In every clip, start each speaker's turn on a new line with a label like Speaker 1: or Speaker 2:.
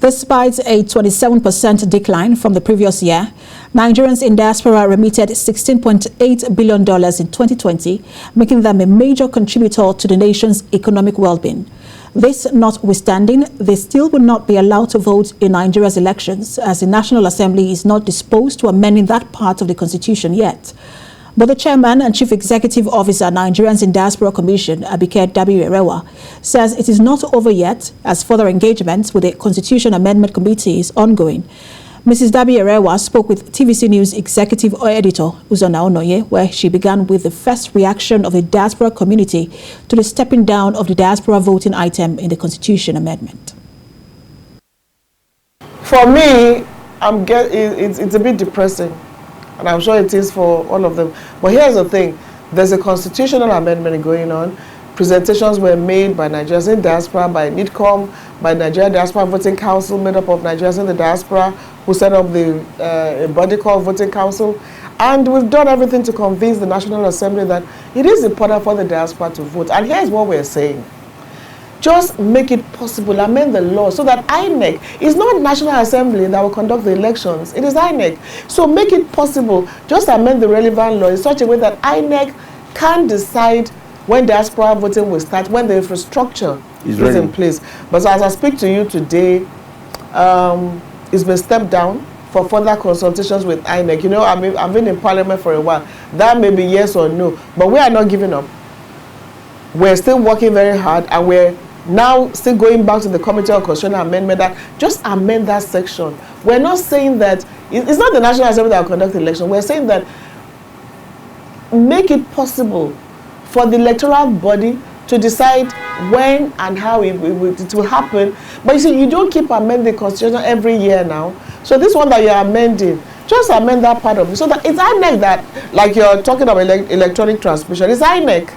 Speaker 1: Despite a 27% decline from the previous year, Nigerians in diaspora remitted $16.8 billion in 2020, making them a major contributor to the nation's economic well-being. This notwithstanding, they still will not be allowed to vote in Nigeria's elections, as the National Assembly is not disposed to amending that part of the Constitution yet. But the chairman and chief executive officer, Nigerians in Diaspora Commission, Abike Dabirewa, says it is not over yet, as further engagements with the Constitution Amendment Committee is ongoing. Mrs. Dabirewa spoke with TVC News executive editor Uzona Onoye, where she began with the first reaction of the diaspora community to the stepping down of the diaspora voting item in the Constitution Amendment.
Speaker 2: For me, it's a bit depressing. And I'm sure it is for all of them. But here's the thing. There's a constitutional amendment going on. Presentations were made by Nigerians in diaspora, by NIDCOM, by Nigeria Diaspora Voting Council, made up of Nigerians in the diaspora, who set up the body called Voting Council. And we've done everything to convince the National Assembly that it is important for the diaspora to vote. And here's what we're saying. Just make it possible, amend the law so that INEC is not National Assembly that will conduct the elections. It is INEC. So make it possible, just amend the relevant law in such a way that INEC can decide when diaspora voting will start, when the infrastructure is in place. But as I speak to you today, it's been stepped down for further consultations with INEC. You know, I've been in Parliament for a while. That may be yes or no, but we are not giving up. We're still working very hard, and we're now still going back to the Committee on Constitutional Amendment that just amend that section. We're not saying that, it's not the National Assembly that will conduct the election. We're saying that make it possible for the electoral body to decide when and how it will happen. But you see, you don't keep amending the Constitution every year now. So this one that you're amending, just amend that part of it. So that it's INEC that, like you're talking about electronic transmission, it's INEC,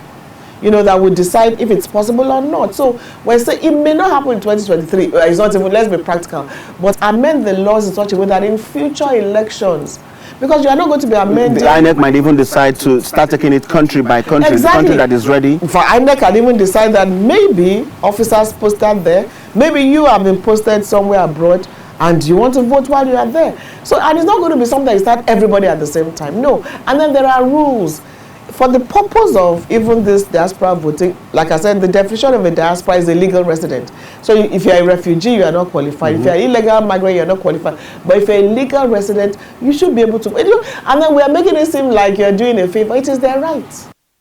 Speaker 2: you know, that will decide if it's possible or not. So we're saying it may not happen in 2023. It's not even, let's be practical. But amend the laws in such a way that in future elections, because you are not going to be amending.
Speaker 3: The INEC might even decide to start taking it country by country, exactly. The country that is ready.
Speaker 2: For INEC can even decide that maybe officers posted there, maybe you have been posted somewhere abroad, and you want to vote while you are there. So, and it's not going to be something that you start everybody at the same time. No. And then there are rules. For the purpose of even this diaspora voting, like I said, the definition of a diaspora is a legal resident. So if you're a refugee, you are not qualified. If you're an illegal migrant, you're not qualified. But if you're a legal resident, you should be able to. And then we are making it seem like you're doing a favor. It is their right.